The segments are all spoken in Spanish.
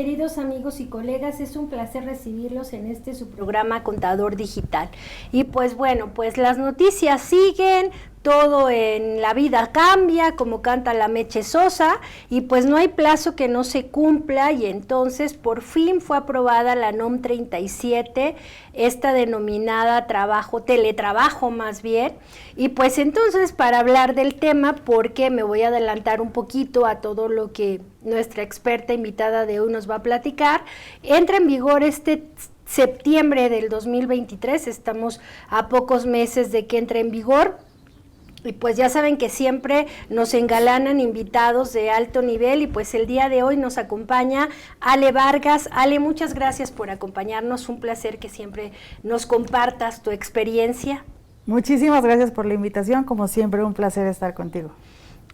queridos amigos y colegas, es un placer recibirlos en su programa Contador Digital. Y pues bueno, pues las noticias siguen, todo en la vida cambia, como canta la Meche Sosa, y pues no hay plazo que no se cumpla, y entonces por fin fue aprobada la NOM 37, esta denominada teletrabajo más bien, y pues entonces para hablar del tema, porque me voy a adelantar un poquito a todo lo que nuestra experta invitada de hoy nos va a platicar, entra en vigor septiembre del 2023, estamos a pocos meses de que entre en vigor. Y pues ya saben que siempre nos engalanan invitados de alto nivel, y pues el día de hoy nos acompaña Ale Vargas. Ale, muchas gracias por acompañarnos, un placer que siempre nos compartas tu experiencia. Muchísimas gracias por la invitación, como siempre un placer estar contigo.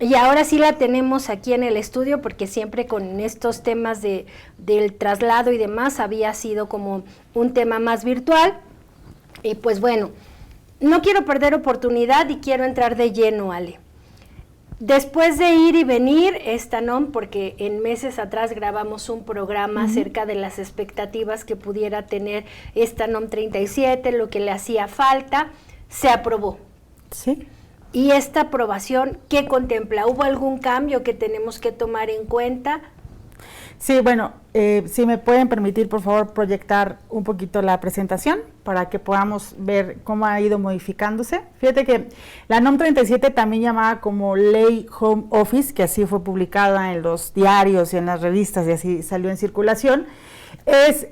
Y ahora sí la tenemos aquí en el estudio, porque siempre con estos temas del traslado y demás había sido como un tema más virtual, y pues bueno, no quiero perder oportunidad y quiero entrar de lleno, Ale. Después de ir y venir esta NOM, porque en meses atrás grabamos un programa acerca de las expectativas que pudiera tener esta NOM 37, lo que le hacía falta, se aprobó. Sí. ¿Y esta aprobación qué contempla? ¿Hubo algún cambio que tenemos que tomar en cuenta? Sí, bueno, si me pueden permitir, por favor, proyectar un poquito la presentación para que podamos ver cómo ha ido modificándose. Fíjate que la NOM 37, también llamada como Ley Home Office, que así fue publicada en los diarios y en las revistas y así salió en circulación, es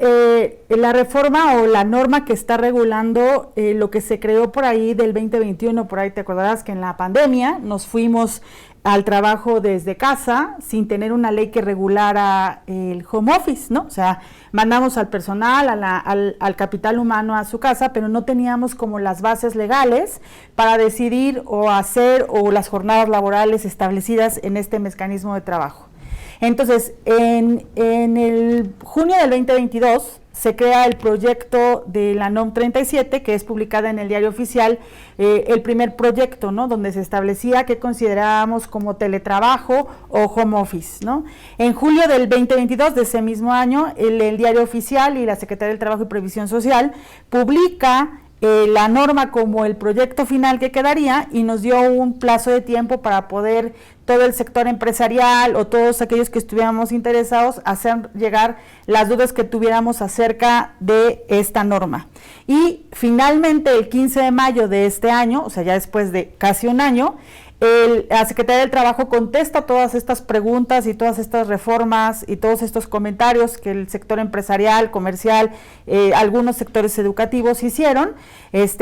la reforma o la norma que está regulando lo que se creó por ahí del 2021, por ahí te acordarás que en la pandemia nos fuimos al trabajo desde casa sin tener una ley que regulara el home office, ¿no? O sea, mandamos al personal, al capital humano a su casa, pero no teníamos como las bases legales para decidir o hacer o las jornadas laborales establecidas en este mecanismo de trabajo. Entonces, en el junio del 2022 se crea el proyecto de la NOM 37, que es publicada en el Diario Oficial, el primer proyecto, ¿no?, donde se establecía qué considerábamos como teletrabajo o home office, ¿no? En julio del 2022, de ese mismo año, el Diario Oficial y la Secretaría del Trabajo y Previsión Social publica la norma como el proyecto final que quedaría, y nos dio un plazo de tiempo para poder todo el sector empresarial o todos aquellos que estuviéramos interesados hacer llegar las dudas que tuviéramos acerca de esta norma. Y finalmente el 15 de mayo de este año, o sea ya después de casi un año, la Secretaría del Trabajo contesta todas estas preguntas y todas estas reformas y todos estos comentarios que el sector empresarial, comercial, algunos sectores educativos hicieron,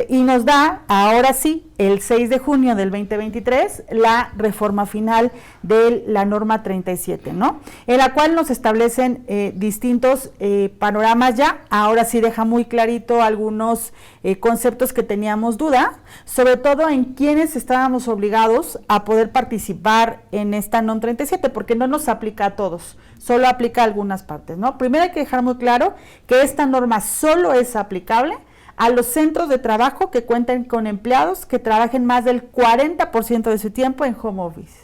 y nos da ahora sí, el 6 de junio del 2023, la reforma final de la norma 37, ¿no? En la cual nos establecen distintos panoramas ya. Ahora sí deja muy clarito algunos conceptos que teníamos duda, sobre todo en quiénes estábamos obligados a poder participar en esta NOM 37, porque no nos aplica a todos, solo aplica a algunas partes, ¿no? Primero hay que dejar muy claro que esta norma solo es aplicable a los centros de trabajo que cuenten con empleados que trabajen más del 40% de su tiempo en home office.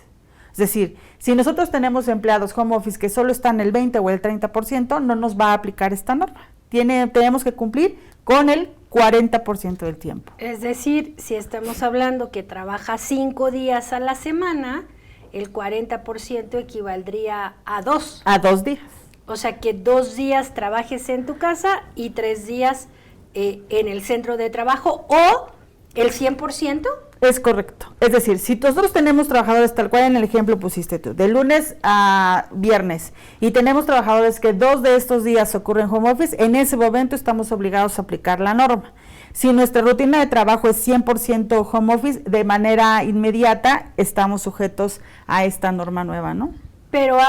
Es decir, si nosotros tenemos empleados home office que solo están el 20 o el 30%, no nos va a aplicar esta norma. Tenemos que cumplir con el 40% del tiempo. Es decir, si estamos hablando que trabaja 5 días a la semana, el 40% equivaldría a 2. A 2 días. O sea, que 2 días trabajes en tu casa y 3 días en el centro de trabajo, o el 100%. Es correcto. Es decir, si nosotros tenemos trabajadores, tal cual en el ejemplo pusiste tú, de lunes a viernes, y tenemos trabajadores que 2 de estos días ocurren home office, en ese momento estamos obligados a aplicar la norma. Si nuestra rutina de trabajo es 100% home office, de manera inmediata estamos sujetos a esta norma nueva, ¿no? Pero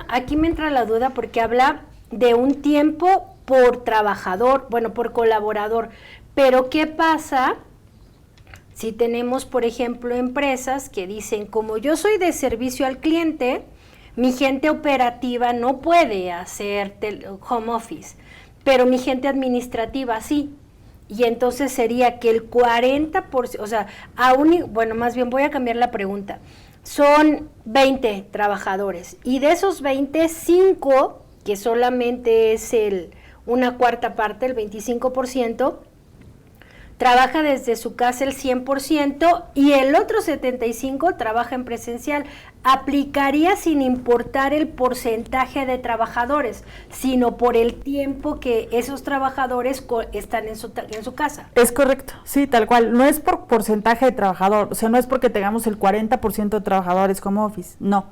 aquí me entra la duda, porque habla de un tiempo por trabajador, bueno, por colaborador, pero ¿qué pasa si tenemos, por ejemplo, empresas que dicen, como yo soy de servicio al cliente, mi gente operativa no puede hacer home office, pero mi gente administrativa sí? Y entonces sería que el 40%, o sea, bueno, más bien voy a cambiar la pregunta. Son 20 trabajadores, y de esos 20, 5 que solamente es una cuarta parte, el 25%, trabaja desde su casa el 100% y el otro 75% trabaja en presencial. Aplicaría sin importar el porcentaje de trabajadores, sino por el tiempo que esos trabajadores están en su casa. Es correcto, sí, tal cual. No es por porcentaje de trabajador, o sea, no es porque tengamos el 40% de trabajadores home office, no.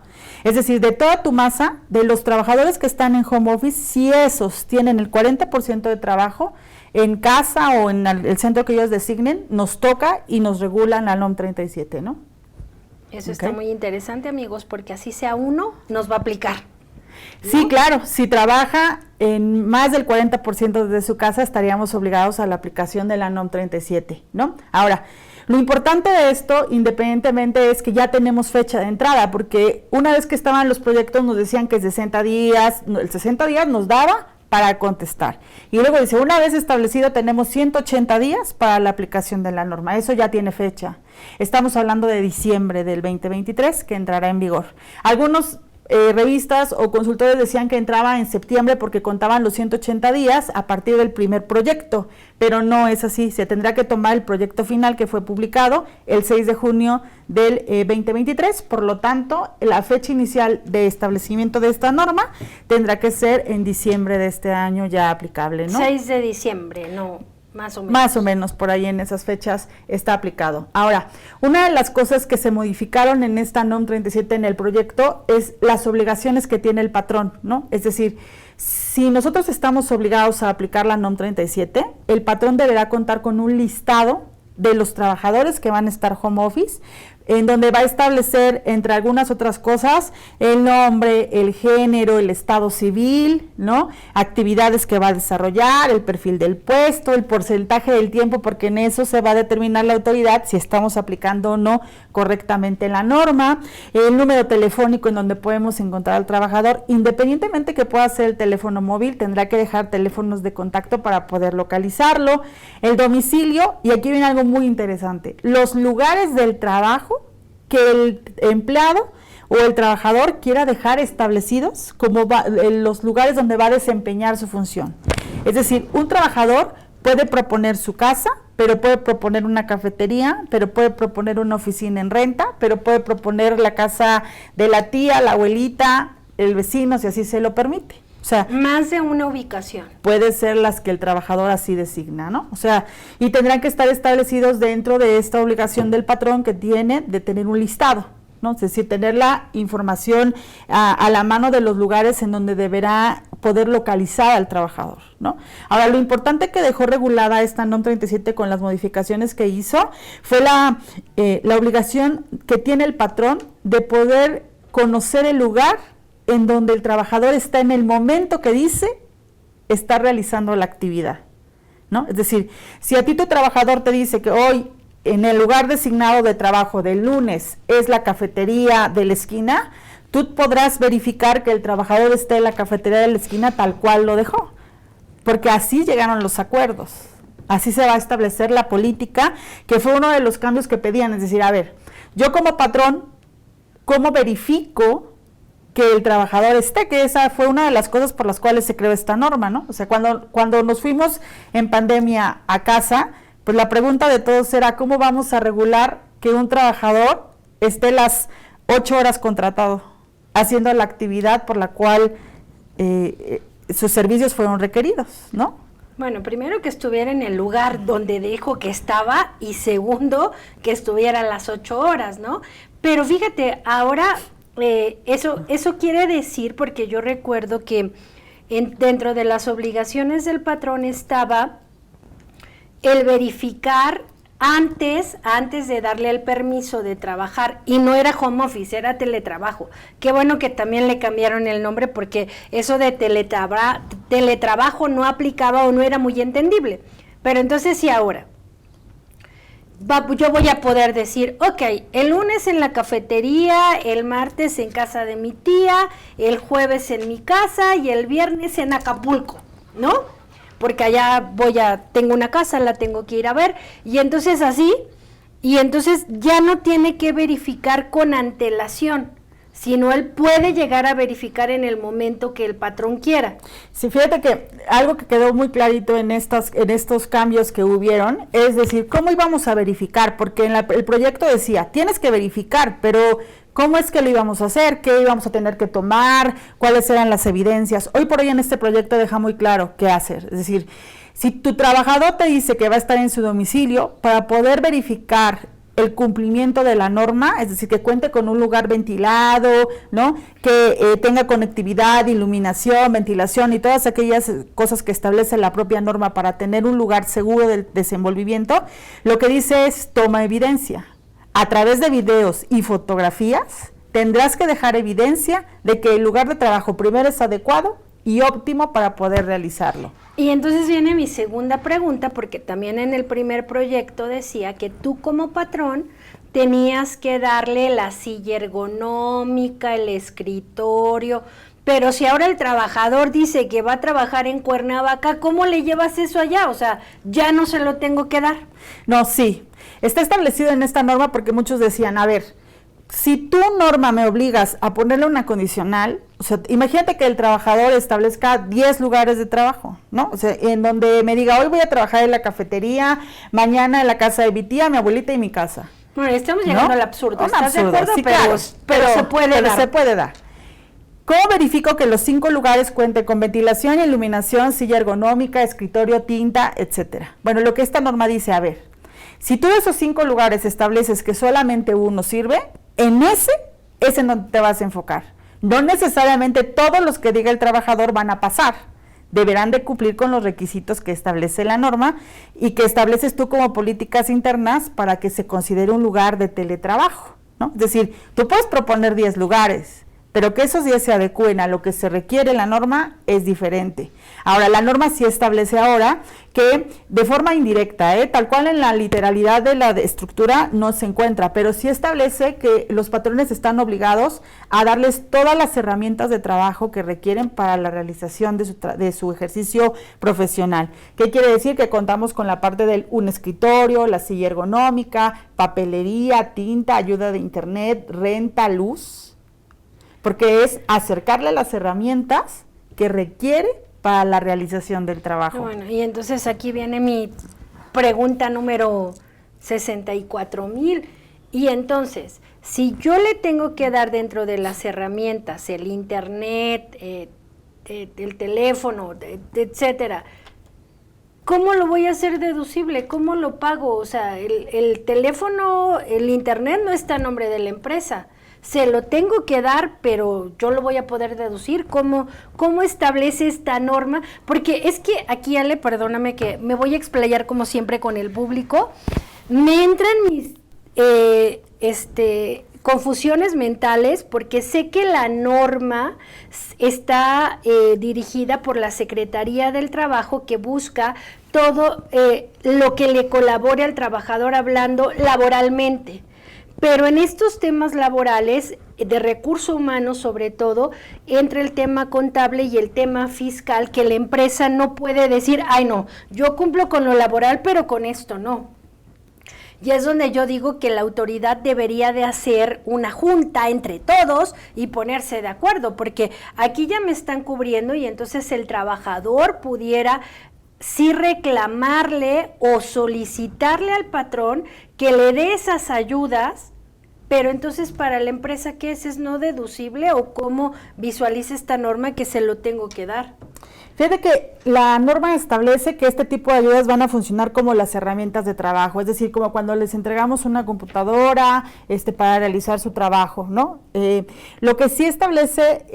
Es decir, de toda tu masa, de los trabajadores que están en home office, si esos tienen el 40% de trabajo, en casa o en el centro que ellos designen, nos toca y nos regulan la NOM 37, ¿no? Eso está muy interesante, amigos, porque así sea uno, nos va a aplicar, ¿no? Sí, claro, si trabaja en más del 40% de su casa, estaríamos obligados a la aplicación de la NOM 37, ¿no? Ahora, lo importante de esto, independientemente, es que ya tenemos fecha de entrada, porque una vez que estaban los proyectos nos decían que 60 días, el 60 días nos daba para contestar. Y luego dice, una vez establecido tenemos 180 días para la aplicación de la norma. Eso ya tiene fecha. Estamos hablando de diciembre del 2023 que entrará en vigor. Algunos revistas o consultores decían que entraba en septiembre porque contaban los 180 días a partir del primer proyecto, pero no es así. Se tendrá que tomar el proyecto final que fue publicado el 6 de junio del 2023, por lo tanto, la fecha inicial de establecimiento de esta norma tendrá que ser en diciembre de este año ya aplicable, ¿no? 6 de diciembre, no, más o menos. Más o menos, por ahí en esas fechas está aplicado. Ahora, una de las cosas que se modificaron en esta NOM 37 en el proyecto es las obligaciones que tiene el patrón, ¿no? Es decir, si nosotros estamos obligados a aplicar la NOM 37, el patrón deberá contar con un listado de los trabajadores que van a estar home office, en donde va a establecer, entre algunas otras cosas, el nombre, el género, el estado civil, ¿no? Actividades que va a desarrollar, el perfil del puesto, el porcentaje del tiempo, porque en eso se va a determinar la autoridad si estamos aplicando o no correctamente la norma, el número telefónico en donde podemos encontrar al trabajador, independientemente que pueda ser el teléfono móvil, tendrá que dejar teléfonos de contacto para poder localizarlo, el domicilio, y aquí viene algo muy interesante, los lugares del trabajo que el empleado o el trabajador quiera dejar establecidos como los lugares donde va a desempeñar su función. Es decir, un trabajador puede proponer su casa, pero puede proponer una cafetería, pero puede proponer una oficina en renta, pero puede proponer la casa de la tía, la abuelita, el vecino, si así se lo permite. O sea, más de una ubicación. Puede ser las que el trabajador así designa, ¿no? O sea, y tendrán que estar establecidos dentro de esta obligación del patrón que tiene de tener un listado, ¿no? Es decir, tener la información a la mano de los lugares en donde deberá poder localizar al trabajador, ¿no? Ahora, lo importante que dejó regulada esta NOM 37 con las modificaciones que hizo fue la obligación que tiene el patrón de poder conocer el lugar en donde el trabajador está en el momento que dice está realizando la actividad, ¿no? Es decir, si a ti tu trabajador te dice que hoy en el lugar designado de trabajo del lunes es la cafetería de la esquina, tú podrás verificar que el trabajador esté en la cafetería de la esquina tal cual lo dejó, porque así llegaron los acuerdos, así se va a establecer la política, que fue uno de los cambios que pedían, es decir, a ver, yo como patrón, ¿cómo verifico que el trabajador esté? Que esa fue una de las cosas por las cuales se creó esta norma, ¿no? O sea, cuando nos fuimos en pandemia a casa, pues la pregunta de todos era, ¿cómo vamos a regular que un trabajador esté las 8 horas contratado, haciendo la actividad por la cual sus servicios fueron requeridos, ¿no? Bueno, primero que estuviera en el lugar donde dijo que estaba y segundo que estuviera a las 8 horas, ¿no? Pero fíjate, ahora eso quiere decir, porque yo recuerdo que dentro de las obligaciones del patrón estaba el verificar antes de darle el permiso de trabajar, y no era home office, era teletrabajo. Qué bueno que también le cambiaron el nombre, porque eso de teletrabajo no aplicaba o no era muy entendible. Pero entonces sí, ahora yo voy a poder decir, ok, el lunes en la cafetería, el martes en casa de mi tía, el jueves en mi casa y el viernes en Acapulco, ¿no? Porque allá tengo una casa, la tengo que ir a ver, y entonces así, y entonces ya no tiene que verificar con antelación, sino él puede llegar a verificar en el momento que el patrón quiera. Sí, fíjate que algo que quedó muy clarito en estos cambios que hubieron, es decir, ¿cómo íbamos a verificar? Porque el proyecto decía, tienes que verificar, pero ¿cómo es que lo íbamos a hacer? ¿Qué íbamos a tener que tomar? ¿Cuáles eran las evidencias? Hoy por hoy en este proyecto deja muy claro qué hacer. Es decir, si tu trabajador te dice que va a estar en su domicilio, para poder verificar el cumplimiento de la norma, es decir, que cuente con un lugar ventilado, ¿no? Que tenga conectividad, iluminación, ventilación y todas aquellas cosas que establece la propia norma para tener un lugar seguro del desenvolvimiento, lo que dice es toma evidencia. A través de videos y fotografías tendrás que dejar evidencia de que el lugar de trabajo primero es adecuado y óptimo para poder realizarlo. Y entonces viene mi segunda pregunta, porque también en el primer proyecto decía que tú como patrón tenías que darle la silla ergonómica, el escritorio, pero si ahora el trabajador dice que va a trabajar en Cuernavaca, ¿cómo le llevas eso allá? O sea, ya no se lo tengo que dar. No, sí, está establecido en esta norma porque muchos decían, a ver, si tu norma me obligas a ponerle una condicional, o sea, imagínate que el trabajador establezca 10 lugares de trabajo, ¿no? O sea, en donde me diga, hoy voy a trabajar en la cafetería, mañana en la casa de mi tía, mi abuelita y mi casa. Bueno, estamos llegando al absurdo, ¿estás absurdo, de acuerdo? Sí, pero, claro, pero se puede dar. Se puede dar. ¿Cómo verifico que los 5 lugares cuenten con ventilación, iluminación, silla ergonómica, escritorio, tinta, etcétera? Bueno, lo que esta norma dice, a ver, si tú de esos 5 lugares estableces que solamente uno sirve, en ese no te vas a enfocar. No necesariamente todos los que diga el trabajador van a pasar. Deberán de cumplir con los requisitos que establece la norma y que estableces tú como políticas internas para que se considere un lugar de teletrabajo, ¿no? Es decir, tú puedes proponer 10 lugares, pero que esos 10 se adecúen a lo que se requiere en la norma es diferente. Ahora, la norma sí establece ahora que de forma indirecta, tal cual en la literalidad de la estructura no se encuentra, pero sí establece que los patrones están obligados a darles todas las herramientas de trabajo que requieren para la realización de su ejercicio profesional. ¿Qué quiere decir? Que contamos con la parte de un escritorio, la silla ergonómica, papelería, tinta, ayuda de internet, renta, luz, porque es acercarle las herramientas que requiere para la realización del trabajo. Bueno, y entonces aquí viene mi pregunta número 64,000. Y entonces, si yo le tengo que dar dentro de las herramientas, el internet, el teléfono, etcétera, ¿cómo lo voy a hacer deducible? ¿Cómo lo pago? O sea, el teléfono, el internet no está a nombre de la empresa. Se lo tengo que dar, pero yo lo voy a poder deducir. ¿Cómo establece esta norma? Porque es que aquí, Ale, perdóname que me voy a explayar como siempre con el público. Me entran mis confusiones mentales porque sé que la norma está dirigida por la Secretaría del Trabajo, que busca todo lo que le colabore al trabajador hablando laboralmente. Pero en estos temas laborales, de recursos humanos sobre todo, entra el tema contable y el tema fiscal, que la empresa no puede decir, ay no, yo cumplo con lo laboral, pero con esto no. Y es donde yo digo que la autoridad debería de hacer una junta entre todos y ponerse de acuerdo, porque aquí ya me están cubriendo y entonces el trabajador pudiera sí reclamarle o solicitarle al patrón que le dé esas ayudas, pero entonces para la empresa, ¿qué es? ¿Es no deducible o cómo visualiza esta norma que se lo tengo que dar? Fíjate que la norma establece que este tipo de ayudas van a funcionar como las herramientas de trabajo, es decir, como cuando les entregamos una computadora para realizar su trabajo, ¿no? Lo que sí establece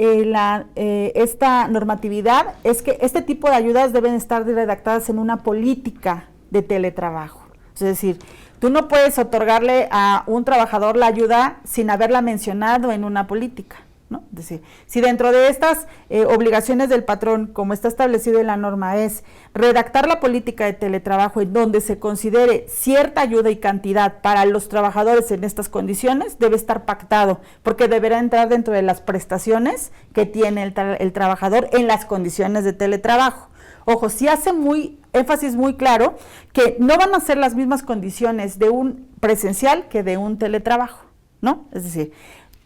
esta normatividad es que este tipo de ayudas deben estar redactadas en una política de teletrabajo. Es decir, tú no puedes otorgarle a un trabajador la ayuda sin haberla mencionado en una política, ¿no? Es decir, si dentro de estas obligaciones del patrón, como está establecido en la norma, es redactar la política de teletrabajo en donde se considere cierta ayuda y cantidad para los trabajadores en estas condiciones, debe estar pactado, porque deberá entrar dentro de las prestaciones que tiene el trabajador en las condiciones de teletrabajo. Ojo, sí hace énfasis muy claro que no van a ser las mismas condiciones de un presencial que de un teletrabajo, ¿no? Es decir,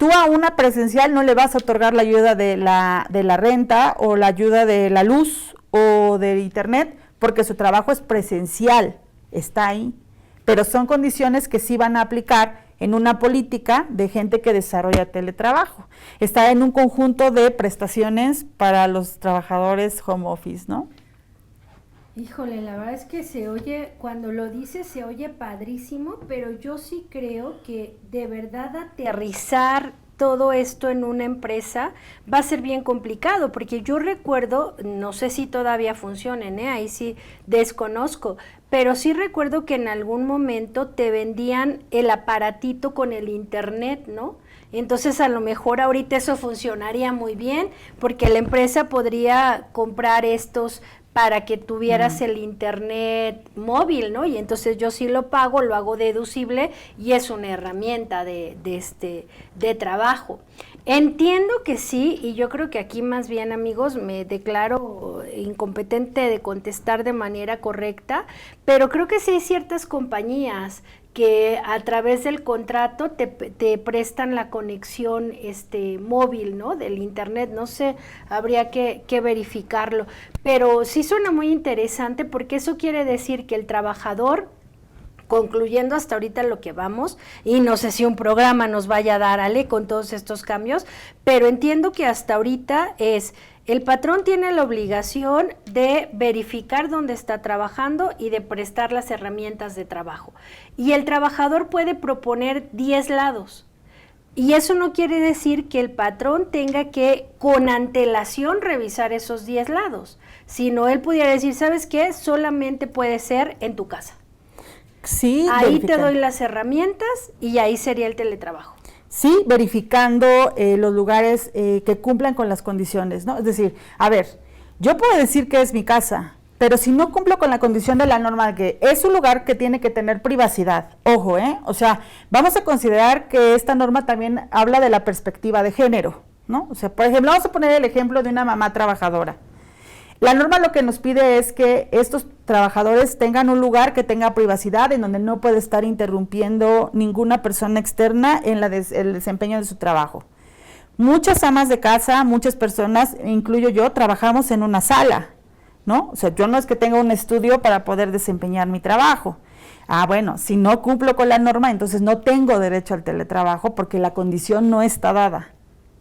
Tú a una presencial no le vas a otorgar la ayuda de la renta o la ayuda de la luz o del internet, porque su trabajo es presencial, está ahí. Pero son condiciones que sí van a aplicar en una política de gente que desarrolla teletrabajo. Está en un conjunto de prestaciones para los trabajadores home office, ¿no? Híjole, la verdad es que se oye, cuando lo dices se oye padrísimo, pero yo sí creo que de verdad aterrizar todo esto en una empresa va a ser bien complicado, porque yo recuerdo, no sé si todavía funcionen, ahí sí desconozco, pero sí recuerdo que en algún momento te vendían el aparatito con el internet, ¿no? Entonces a lo mejor ahorita eso funcionaría muy bien, porque la empresa podría comprar estos para que tuvieras el internet móvil, ¿no? Y entonces yo sí lo pago, lo hago deducible y es una herramienta de trabajo. Entiendo que sí, y yo creo que aquí más bien, amigos, me declaro incompetente de contestar de manera correcta, pero creo que sí hay ciertas compañías que a través del contrato te prestan la conexión móvil, ¿no? Del internet, no sé, habría que verificarlo, pero sí suena muy interesante, porque eso quiere decir que el trabajador, concluyendo hasta ahorita lo que vamos, y no sé si un programa nos vaya a dar, Ale, con todos estos cambios, pero entiendo que hasta ahorita el patrón tiene la obligación de verificar dónde está trabajando y de prestar las herramientas de trabajo. Y el trabajador puede proponer 10 lados. Y eso no quiere decir que el patrón tenga que, con antelación, revisar esos 10 lados, sino él pudiera decir, ¿sabes qué? Solamente puede ser en tu casa. Sí, ahí te doy las herramientas y ahí sería el teletrabajo. Sí, verificando los lugares que cumplan con las condiciones, ¿no? Es decir, a ver, yo puedo decir que es mi casa, pero si no cumplo con la condición de la norma de que es un lugar que tiene que tener privacidad, ojo, o sea, vamos a considerar que esta norma también habla de la perspectiva de género, ¿no? O sea, por ejemplo, vamos a poner el ejemplo de una mamá trabajadora. La norma lo que nos pide es que estos trabajadores tengan un lugar que tenga privacidad, en donde no puede estar interrumpiendo ninguna persona externa en el desempeño de su trabajo. Muchas amas de casa, muchas personas, incluyo yo, trabajamos en una sala, ¿no? O sea, yo no es que tenga un estudio para poder desempeñar mi trabajo. Bueno, si no cumplo con la norma, entonces no tengo derecho al teletrabajo, porque la condición no está dada.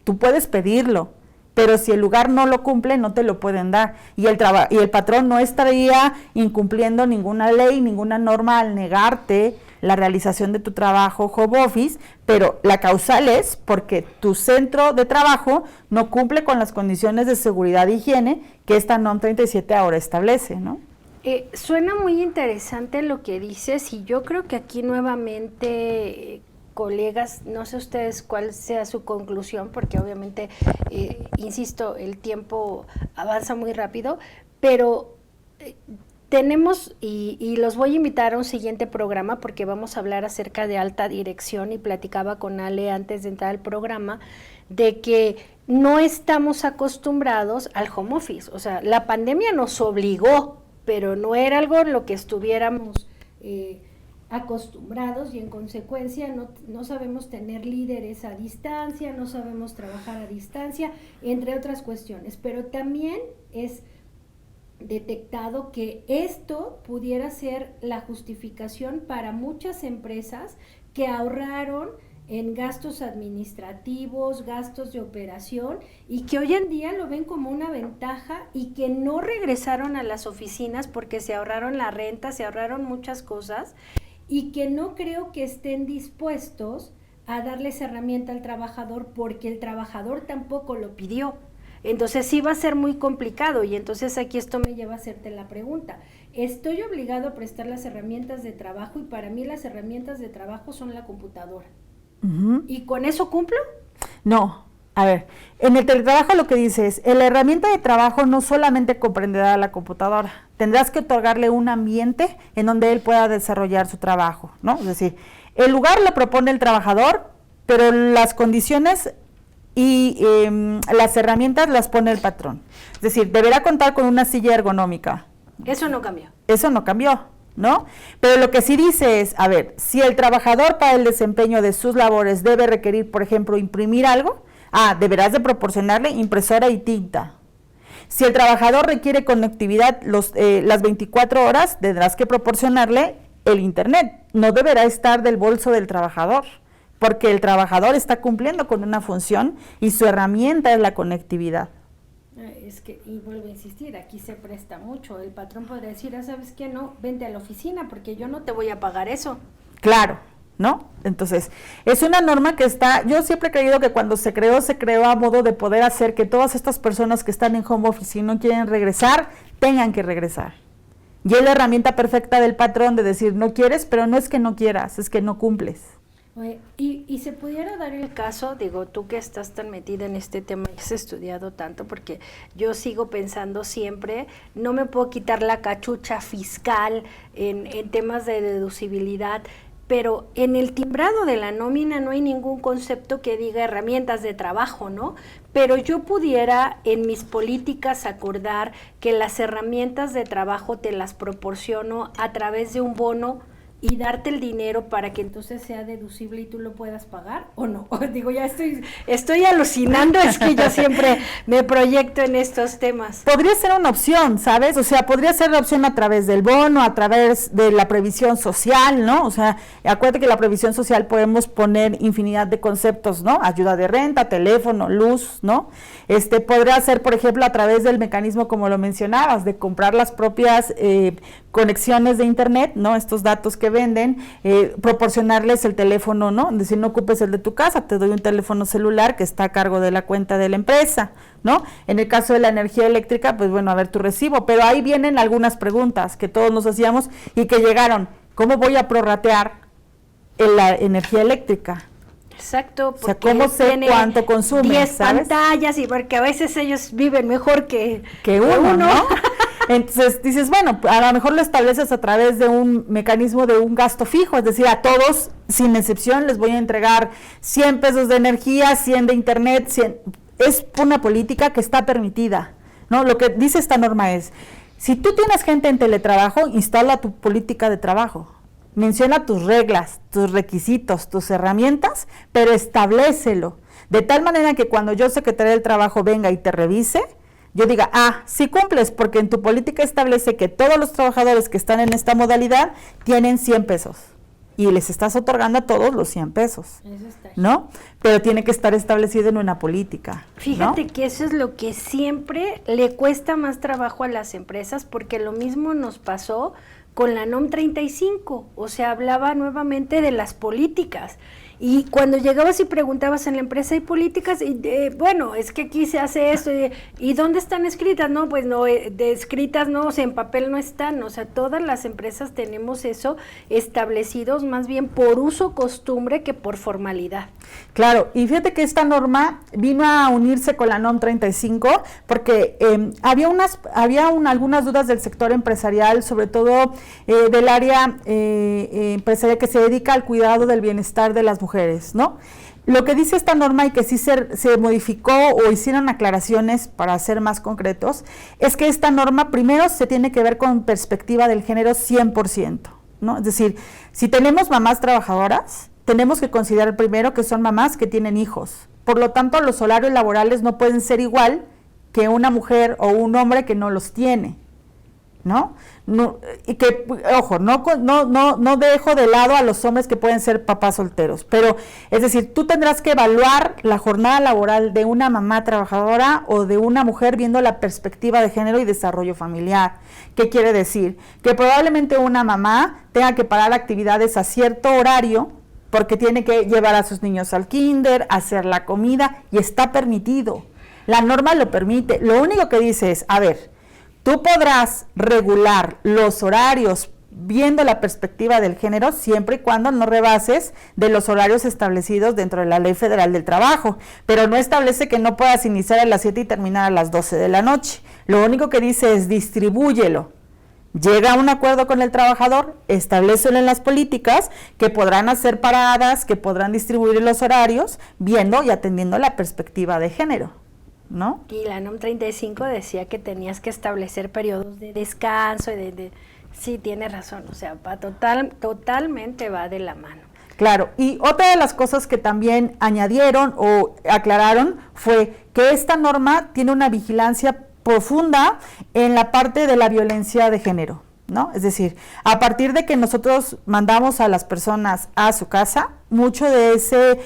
Tú puedes pedirlo, pero si el lugar no lo cumple, no te lo pueden dar. Y el patrón no estaría incumpliendo ninguna ley, ninguna norma al negarte la realización de tu trabajo home office, pero la causal es porque tu centro de trabajo no cumple con las condiciones de seguridad e higiene que esta NOM 37 ahora establece, ¿no? Suena muy interesante lo que dices, y yo creo que aquí nuevamente... colegas, no sé ustedes cuál sea su conclusión, porque obviamente, insisto, el tiempo avanza muy rápido, pero tenemos, y los voy a invitar a un siguiente programa, porque vamos a hablar acerca de alta dirección, y platicaba con Ale antes de entrar al programa, de que no estamos acostumbrados al home office. O sea, la pandemia nos obligó, pero no era algo en lo que estuviéramos acostumbrados, y en consecuencia no sabemos tener líderes a distancia, no sabemos trabajar a distancia, entre otras cuestiones, pero también es detectado que esto pudiera ser la justificación para muchas empresas que ahorraron en gastos administrativos, gastos de operación, y que hoy en día lo ven como una ventaja, y que no regresaron a las oficinas porque se ahorraron la renta, se ahorraron muchas cosas, y que no creo que estén dispuestos a darles herramienta al trabajador, porque el trabajador tampoco lo pidió. Entonces sí va a ser muy complicado, y entonces aquí esto me lleva a hacerte la pregunta. Estoy obligado a prestar las herramientas de trabajo, y para mí las herramientas de trabajo son la computadora. Uh-huh. ¿Y con eso cumplo? No. A ver, en el teletrabajo lo que dice es, la herramienta de trabajo no solamente comprenderá la computadora, tendrás que otorgarle un ambiente en donde él pueda desarrollar su trabajo, ¿no? Es decir, el lugar lo propone el trabajador, pero las condiciones y las herramientas las pone el patrón. Es decir, deberá contar con una silla ergonómica. Eso no cambió. Eso no cambió. ¿no? Pero lo que sí dice es, a ver, si el trabajador para el desempeño de sus labores debe requerir, por ejemplo, imprimir algo, deberás de proporcionarle impresora y tinta. Si el trabajador requiere conectividad las 24 horas, tendrás que proporcionarle el internet. No deberá estar del bolso del trabajador, porque el trabajador está cumpliendo con una función y su herramienta es la conectividad. Es que, y vuelvo a insistir, aquí se presta mucho. El patrón podría decir, ¿sabes qué? No, vente a la oficina porque yo no te voy a pagar eso. Claro, ¿no? Entonces, es una norma que yo siempre he creído que cuando se creó a modo de poder hacer que todas estas personas que están en home office y no quieren regresar, tengan que regresar. Y es la herramienta perfecta del patrón de decir, no quieres, pero no es que no quieras, es que no cumples. Oye, y se pudiera dar el caso, digo, tú que estás tan metida en este tema y has estudiado tanto, porque yo sigo pensando siempre, no me puedo quitar la cachucha fiscal en temas de deducibilidad, pero en el timbrado de la nómina no hay ningún concepto que diga herramientas de trabajo, ¿no? Pero yo pudiera en mis políticas acordar que las herramientas de trabajo te las proporciono a través de un bono y darte el dinero para que entonces sea deducible y tú lo puedas pagar, ¿o no? Digo, ya estoy alucinando, es que yo siempre me proyecto en estos temas. Podría ser una opción, ¿sabes? O sea, podría ser la opción a través del bono, a través de la previsión social, ¿no? O sea, acuérdate que la previsión social podemos poner infinidad de conceptos, ¿no? Ayuda de renta, teléfono, luz, ¿no? Podría ser, por ejemplo, a través del mecanismo, como lo mencionabas, de comprar las propias conexiones de internet, ¿no? Estos datos que venden, proporcionarles el teléfono, ¿no? Es decir, no ocupes el de tu casa, te doy un teléfono celular que está a cargo de la cuenta de la empresa, ¿no? En el caso de la energía eléctrica, pues bueno, a ver tu recibo, pero ahí vienen algunas preguntas que todos nos hacíamos y que llegaron, ¿cómo voy a prorratear la energía eléctrica? Exacto, porque o sea, ¿cómo sé cuánto consume? 10 pantallas y porque a veces ellos viven mejor que uno, ¿no? Entonces dices, bueno, a lo mejor lo estableces a través de un mecanismo de un gasto fijo, es decir, a todos, sin excepción, les voy a entregar 100 pesos de energía, 100 de internet, 100. Es una política que está permitida, ¿no? Lo que dice esta norma es, si tú tienes gente en teletrabajo, instala tu política de trabajo. Menciona tus reglas, tus requisitos, tus herramientas, pero establécelo. De tal manera que cuando yo, Secretaría del Trabajo, venga y te revise, yo diga, sí cumples, porque en tu política establece que todos los trabajadores que están en esta modalidad tienen 100 pesos. Y les estás otorgando a todos los 100 pesos, eso está, ¿no? Pero tiene que estar establecido en una política. Fíjate, ¿no? Que eso es lo que siempre le cuesta más trabajo a las empresas, porque lo mismo nos pasó con la NOM 35, o sea, hablaba nuevamente de las políticas. Y cuando llegabas y preguntabas en la empresa, ¿hay políticas? Y bueno, es que aquí se hace esto. ¿Y dónde están escritas? No, pues no, de escritas no, o sea, en papel no están. O sea, todas las empresas tenemos eso establecidos más bien por uso, costumbre que por formalidad. Claro, y fíjate que esta norma vino a unirse con la NOM 35 porque había algunas dudas del sector empresarial, sobre todo del área empresarial que se dedica al cuidado del bienestar de las mujeres, ¿no? Lo que dice esta norma y que sí se modificó o hicieron aclaraciones para ser más concretos, es que esta norma primero se tiene que ver con perspectiva del género 100%, ¿no? Es decir, si tenemos mamás trabajadoras, tenemos que considerar primero que son mamás que tienen hijos. Por lo tanto, los horarios laborales no pueden ser igual que una mujer o un hombre que no los tiene, ¿no? Y que, ojo, no dejo de lado a los hombres que pueden ser papás solteros, pero es decir, tú tendrás que evaluar la jornada laboral de una mamá trabajadora o de una mujer viendo la perspectiva de género y desarrollo familiar. ¿Qué quiere decir? Que probablemente una mamá tenga que parar actividades a cierto horario porque tiene que llevar a sus niños al kinder, hacer la comida, y está permitido. La norma lo permite. Lo único que dice es, a ver, tú podrás regular los horarios viendo la perspectiva del género siempre y cuando no rebases de los horarios establecidos dentro de la Ley Federal del Trabajo, pero no establece que no puedas iniciar a las 7 y terminar a las 12 de la noche. Lo único que dice es distribúyelo. Llega a un acuerdo con el trabajador, establécelo en las políticas, que podrán hacer paradas, que podrán distribuir los horarios, viendo y atendiendo la perspectiva de género, ¿no? Y la NOM 35 decía que tenías que establecer periodos de descanso y Sí, tiene razón, o sea, totalmente va de la mano. Claro, y otra de las cosas que también añadieron o aclararon fue que esta norma tiene una vigilancia profunda en la parte de la violencia de género, ¿no? Es decir, a partir de que nosotros mandamos a las personas a su casa, mucho de ese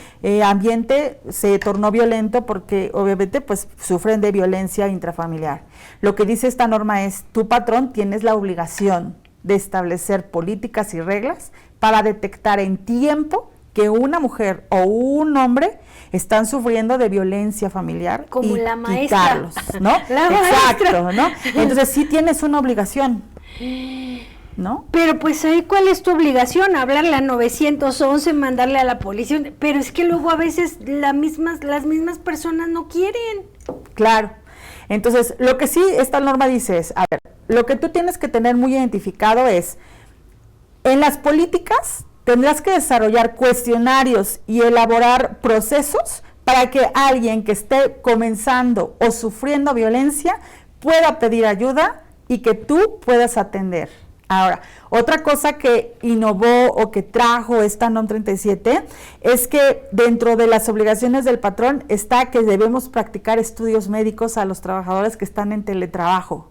ambiente se tornó violento porque obviamente pues sufren de violencia intrafamiliar. Lo que dice esta norma es, tu patrón tienes la obligación de establecer políticas y reglas para detectar en tiempo que una mujer o un hombre están sufriendo de violencia familiar como y la maestra, quitarlos, ¿no? Exacto, ¿no? Entonces sí tienes una obligación, ¿no? Pero pues ahí, ¿cuál es tu obligación? Hablarle a 911, mandarle a la policía, pero es que luego a veces las mismas personas no quieren. Claro. Entonces, lo que sí esta norma dice es, a ver, lo que tú tienes que tener muy identificado es, en las políticas tendrás que desarrollar cuestionarios y elaborar procesos para que alguien que esté comenzando o sufriendo violencia pueda pedir ayuda y que tú puedas atender. Ahora, otra cosa que innovó o que trajo esta NOM 37 es que dentro de las obligaciones del patrón está que debemos practicar estudios médicos a los trabajadores que están en teletrabajo,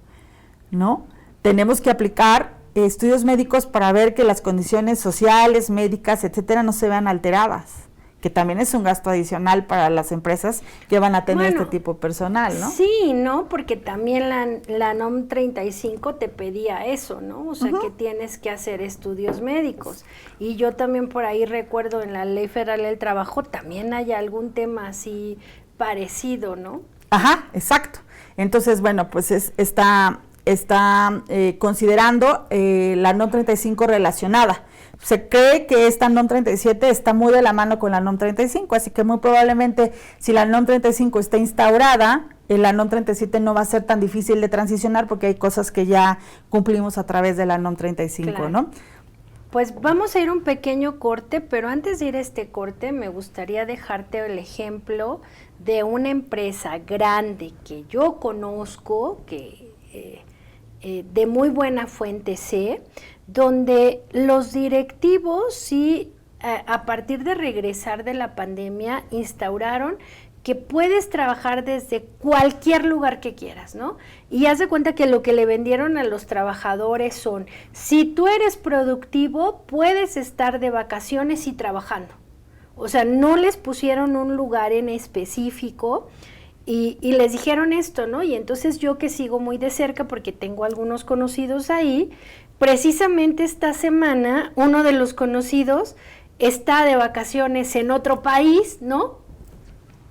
¿no? Tenemos que aplicar estudios médicos para ver que las condiciones sociales, médicas, etcétera, no se vean alteradas, que también es un gasto adicional para las empresas que van a tener este tipo de personal, ¿no? Sí, ¿no? Porque también la NOM 35 te pedía eso, ¿no? O sea, que tienes que hacer estudios médicos. Y yo también por ahí recuerdo en la Ley Federal del Trabajo también hay algún tema así parecido, ¿no? Ajá, exacto. Entonces, bueno, pues está considerando la NOM 35 relacionada. Se cree que esta NOM 37 está muy de la mano con la NOM 35, así que muy probablemente si la NOM 35 está instaurada, la NOM 37 no va a ser tan difícil de transicionar porque hay cosas que ya cumplimos a través de la NOM 35, claro. ¿No? Pues vamos a ir a un pequeño corte, pero antes de ir a este corte me gustaría dejarte el ejemplo de una empresa grande que yo conozco, que de muy buena fuente sé, donde los directivos sí, a partir de regresar de la pandemia, instauraron que puedes trabajar desde cualquier lugar que quieras, ¿no? Y haz de cuenta que lo que le vendieron a los trabajadores son, si tú eres productivo, puedes estar de vacaciones y trabajando. O sea, no les pusieron un lugar en específico y les dijeron esto, ¿no? Y entonces yo que sigo muy de cerca porque tengo algunos conocidos ahí, precisamente esta semana uno de los conocidos está de vacaciones en otro país, ¿no?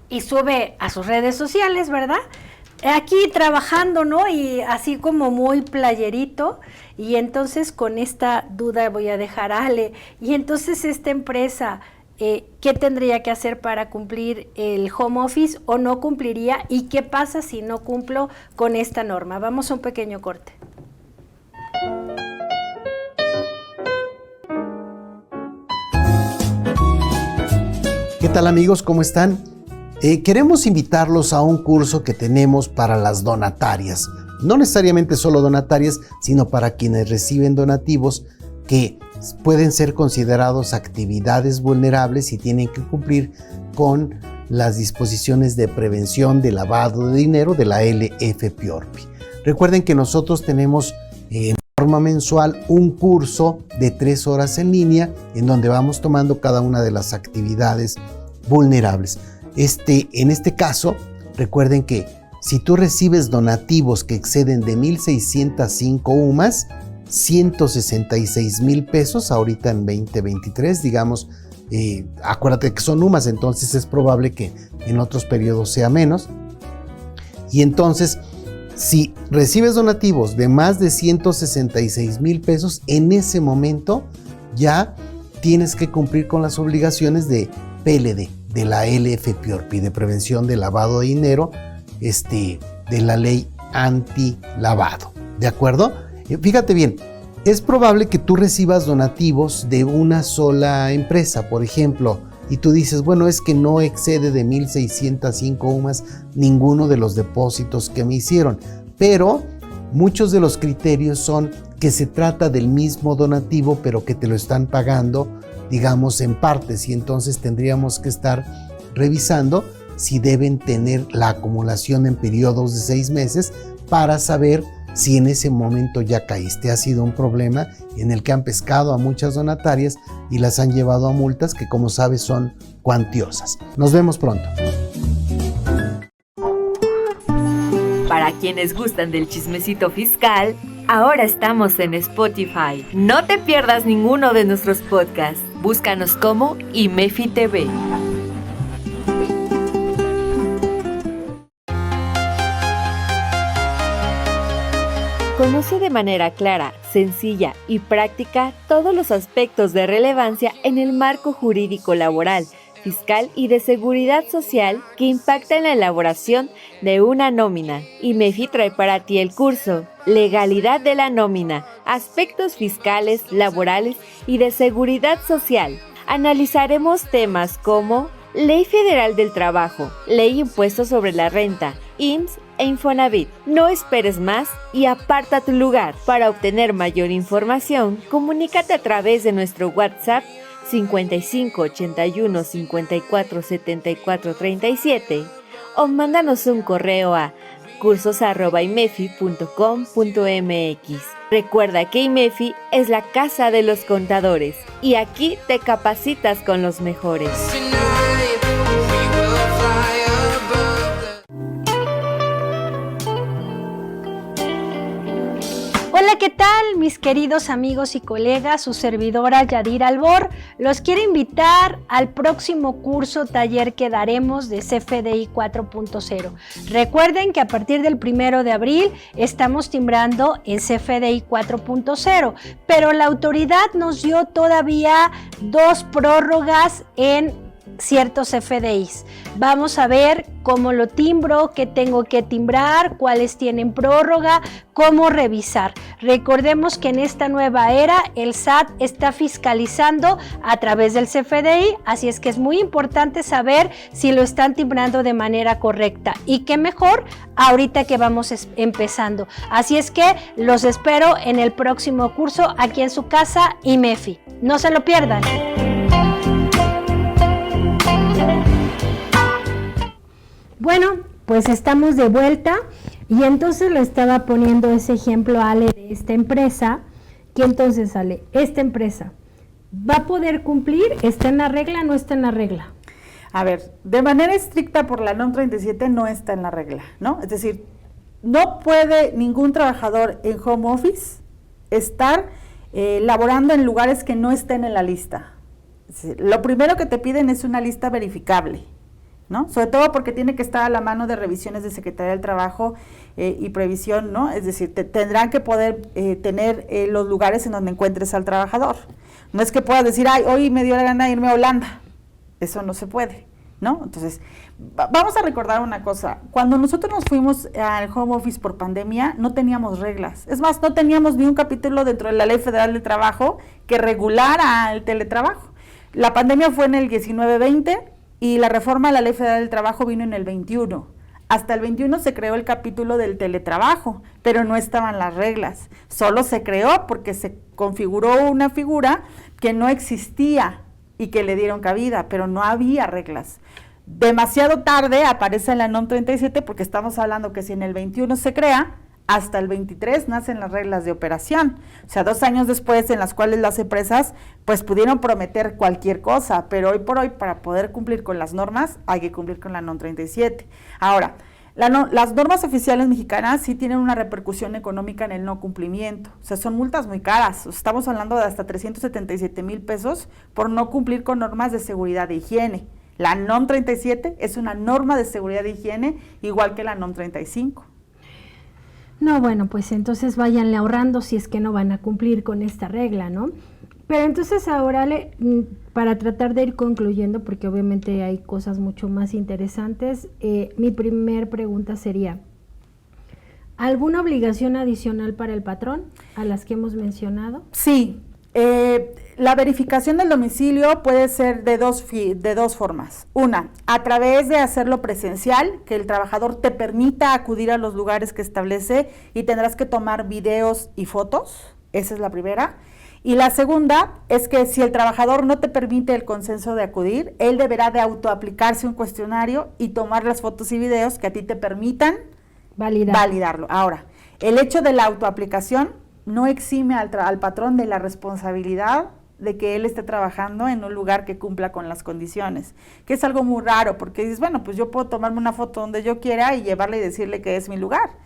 Y sube a sus redes sociales, ¿verdad? Aquí trabajando, ¿no? Y así como muy playerito. Y entonces con esta duda voy a dejar a Ale. Y entonces esta empresa, ¿qué tendría que hacer para cumplir el home office o no cumpliría? ¿Y qué pasa si no cumplo con esta norma? Vamos a un pequeño corte. ¿Qué tal, amigos? ¿Cómo están? Queremos invitarlos a un curso que tenemos para las donatarias. No necesariamente solo donatarias, sino para quienes reciben donativos que pueden ser considerados actividades vulnerables y tienen que cumplir con las disposiciones de prevención de lavado de dinero de la LFPORPI. Recuerden que nosotros tenemos en forma mensual un curso de 3 horas en línea en donde vamos tomando cada una de las actividades vulnerables. En este caso, recuerden que si tú recibes donativos que exceden de 1,605 UMAS, 166,000 pesos ahorita en 2023, digamos, acuérdate que son UMAS, entonces es probable que en otros periodos sea menos. Y entonces, si recibes donativos de más de 166,000 pesos, en ese momento ya tienes que cumplir con las obligaciones de PLD, de la LFPORPI, de prevención de lavado de dinero, de la ley anti-lavado, ¿de acuerdo? Fíjate bien, es probable que tú recibas donativos de una sola empresa, por ejemplo, y tú dices, bueno, es que no excede de 1,605 UMAS ninguno de los depósitos que me hicieron, pero muchos de los criterios son que se trata del mismo donativo, pero que te lo están pagando, digamos, en partes, y entonces tendríamos que estar revisando si deben tener la acumulación en periodos de 6 meses para saber si en ese momento ya caíste. Ha sido un problema en el que han pescado a muchas donatarias y las han llevado a multas que, como sabes, son cuantiosas. Nos vemos pronto. Para quienes gustan del chismecito fiscal, ahora estamos en Spotify. No te pierdas ninguno de nuestros podcasts. Búscanos como IMEFI TV. Conoce de manera clara, sencilla y práctica todos los aspectos de relevancia en el marco jurídico laboral, fiscal y de seguridad social que impacta en la elaboración de una nómina. IMEFI trae para ti el curso Legalidad de la nómina, aspectos fiscales, laborales y de seguridad social. Analizaremos temas como Ley Federal del Trabajo, Ley Impuesto sobre la Renta, IMSS e Infonavit. No esperes más y aparta tu lugar. Para obtener mayor información, comunícate a través de nuestro WhatsApp 55 81 54 74 37 o mándanos un correo a cursos@imefi.com.mx. Recuerda que IMEFI es la casa de los contadores y aquí te capacitas con los mejores. Hola, ¿qué tal, mis queridos amigos y colegas? Su servidora Yadir Albor los quiere invitar al próximo curso taller que daremos de CFDI 4.0. Recuerden que a partir del 1 de abril estamos timbrando en CFDI 4.0, pero la autoridad nos dio todavía 2 prórrogas en ciertos CFDIs. Vamos a ver cómo lo timbro, qué tengo que timbrar, cuáles tienen prórroga, cómo revisar. Recordemos que en esta nueva era el SAT está fiscalizando a través del CFDI, así es que es muy importante saber si lo están timbrando de manera correcta, y qué mejor ahorita que vamos empezando. Así es que los espero en el próximo curso aquí en su casa IMEFI. No se lo pierdan. Bueno, pues estamos de vuelta y entonces le estaba poniendo ese ejemplo a Ale de esta empresa, que entonces Ale, esta empresa va a poder cumplir, ¿está en la regla, no está en la regla? A ver, de manera estricta por la NOM 37 no está en la regla, ¿no? Es decir, no puede ningún trabajador en home office estar laborando en lugares que no estén en la lista. Es decir, lo primero que te piden es una lista verificable, ¿no? Sobre todo porque tiene que estar a la mano de revisiones de Secretaría del Trabajo y Previsión, ¿no? Es decir, tendrán que poder tener los lugares en donde encuentres al trabajador. No es que puedas decir, ay, hoy me dio la gana de irme a Holanda. Eso no se puede, ¿no? Entonces, vamos a recordar una cosa. Cuando nosotros nos fuimos al home office por pandemia, no teníamos reglas. Es más, no teníamos ni un capítulo dentro de la Ley Federal del Trabajo que regulara el teletrabajo. La pandemia fue en el 19-20, y la reforma a la Ley Federal del Trabajo vino en el 21. Hasta el 21 se creó el capítulo del teletrabajo, pero no estaban las reglas. Solo se creó porque se configuró una figura que no existía y que le dieron cabida, pero no había reglas. Demasiado tarde aparece la NOM 37 porque estamos hablando que si en el 21 se crea, hasta el 23 nacen las reglas de operación, o sea, 2 años después, en las cuales las empresas pues pudieron prometer cualquier cosa, pero hoy por hoy para poder cumplir con las normas hay que cumplir con la NOM 37. Ahora, las normas oficiales mexicanas sí tienen una repercusión económica en el no cumplimiento, o sea, son multas muy caras, estamos hablando de hasta 377,000 pesos por no cumplir con normas de seguridad e higiene. La NOM 37 es una norma de seguridad e higiene igual que la NOM 35. No, bueno, pues entonces váyanle ahorrando si es que no van a cumplir con esta regla, ¿no? Pero entonces ahora, para tratar de ir concluyendo, porque obviamente hay cosas mucho más interesantes, mi primer pregunta sería, ¿alguna obligación adicional para el patrón a las que hemos mencionado? Sí, la verificación del domicilio puede ser de dos formas. Una, a través de hacerlo presencial, que el trabajador te permita acudir a los lugares que establece y tendrás que tomar videos y fotos, Esa es la primera. Y la segunda es que si el trabajador no te permite el consenso de acudir, él deberá de autoaplicarse un cuestionario y tomar las fotos y videos que a ti te permitan validarlo. Ahora, el hecho de la autoaplicación no exime al patrón de la responsabilidad de que él esté trabajando en un lugar que cumpla con las condiciones, que es algo muy raro, porque dices, bueno, pues yo puedo tomarme una foto donde yo quiera y llevarla y decirle que es mi lugar.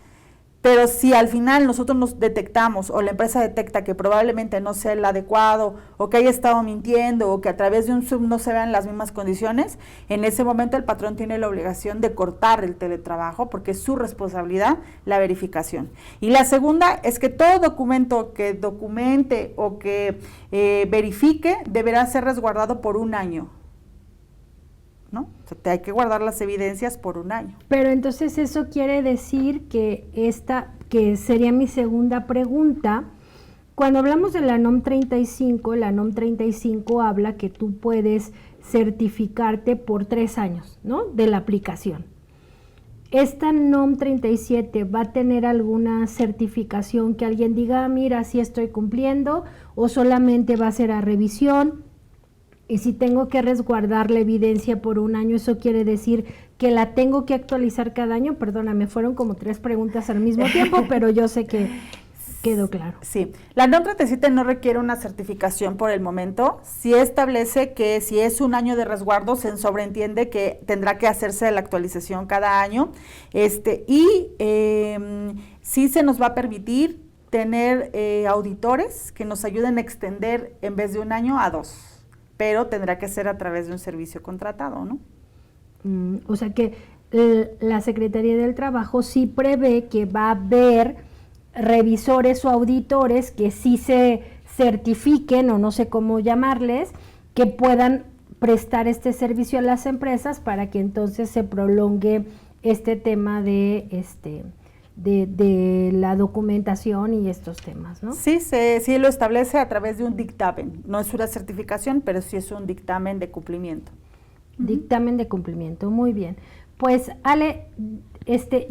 Pero si al final nosotros nos detectamos o la empresa detecta que probablemente no sea el adecuado o que haya estado mintiendo o que a través de un Zoom no se vean las mismas condiciones, en ese momento el patrón tiene la obligación de cortar el teletrabajo porque es su responsabilidad la verificación. Y la segunda es que todo documento que documente o que verifique deberá ser resguardado por 1 año. ¿No? O sea, hay que guardar las evidencias por 1 año. Pero entonces eso quiere decir que que sería mi segunda pregunta. Cuando hablamos de la NOM 35, la NOM 35 habla que tú puedes certificarte por 3 años, ¿no? De la aplicación. ¿Esta NOM 37 va a tener alguna certificación que alguien diga, mira, sí estoy cumpliendo, o solamente va a ser a revisión? Y si tengo que resguardar la evidencia por 1 año, ¿eso quiere decir que la tengo que actualizar cada año? Perdóname, fueron como 3 preguntas al mismo tiempo, pero yo sé que quedó claro. Sí, la NOM 37 no requiere una certificación por el momento. Sí establece que si es 1 año de resguardo, se sobreentiende que tendrá que hacerse la actualización cada año. Sí se nos va a permitir tener auditores que nos ayuden a extender en vez de 1 año a 2. Pero tendrá que ser a través de un servicio contratado, ¿no? O sea que la Secretaría del Trabajo sí prevé que va a haber revisores o auditores que sí se certifiquen, o no sé cómo llamarles, que puedan prestar este servicio a las empresas para que entonces se prolongue este tema de la documentación y estos temas, ¿no? Sí, sí lo establece a través de un dictamen. No es una certificación, pero sí es un dictamen de cumplimiento. Dictamen de cumplimiento, muy bien. Pues, Ale,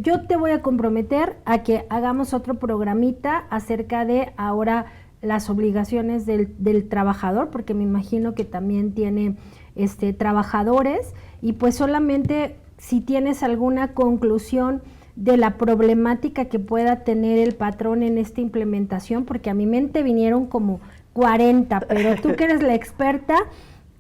yo te voy a comprometer a que hagamos otro programita acerca de ahora las obligaciones del trabajador, porque me imagino que también tiene trabajadores, y pues solamente si tienes alguna conclusión de la problemática que pueda tener el patrón en esta implementación, porque a mi mente vinieron como 40, pero tú que eres la experta,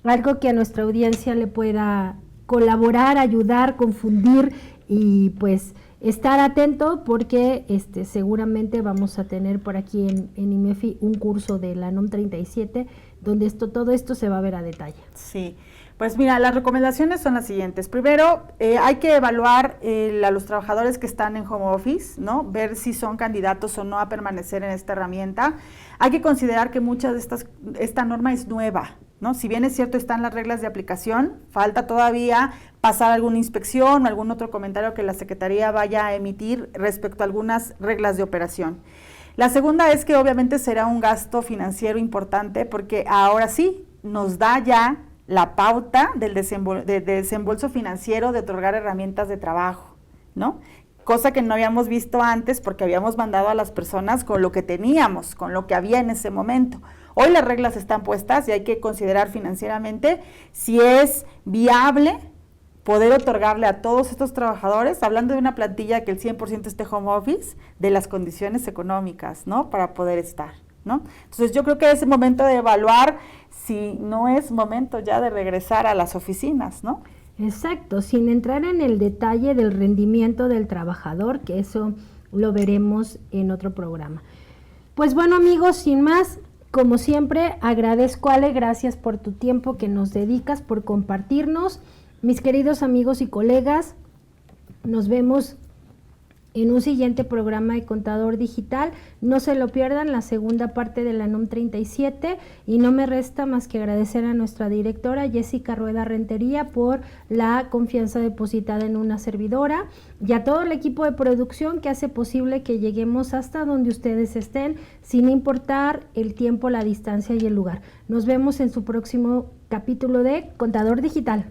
algo que a nuestra audiencia le pueda colaborar, ayudar, confundir y pues estar atento, porque seguramente vamos a tener por aquí en IMEFI un curso de la NOM 37 donde todo esto se va a ver a detalle. Sí. Pues mira, las recomendaciones son las siguientes. Primero, hay que evaluar a los trabajadores que están en home office, ¿no? Ver si son candidatos o no a permanecer en esta herramienta. Hay que considerar que esta norma es nueva, ¿no? Si bien es cierto, están las reglas de aplicación, falta todavía pasar alguna inspección o algún otro comentario que la Secretaría vaya a emitir respecto a algunas reglas de operación. La segunda es que obviamente será un gasto financiero importante, porque ahora sí nos da ya la pauta del desembolso financiero de otorgar herramientas de trabajo, ¿no? Cosa que no habíamos visto antes porque habíamos mandado a las personas con lo que teníamos, con lo que había en ese momento. Hoy las reglas están puestas y hay que considerar financieramente si es viable poder otorgarle a todos estos trabajadores, hablando de una plantilla que el 100% esté home office, de las condiciones económicas, ¿no? Para poder estar, ¿no? Entonces yo creo que es el momento de evaluar si no es momento ya de regresar a las oficinas, ¿no? Exacto, sin entrar en el detalle del rendimiento del trabajador, que eso lo veremos en otro programa. Pues bueno, amigos, sin más, como siempre, agradezco, Ale, gracias por tu tiempo que nos dedicas, por compartirnos. Mis queridos amigos y colegas, nos vemos en un siguiente programa de Contador Digital. No se lo pierdan, la segunda parte de la NOM 37, y no me resta más que agradecer a nuestra directora Jessica Rueda Rentería por la confianza depositada en una servidora, y a todo el equipo de producción que hace posible que lleguemos hasta donde ustedes estén, sin importar el tiempo, la distancia y el lugar. Nos vemos en su próximo capítulo de Contador Digital.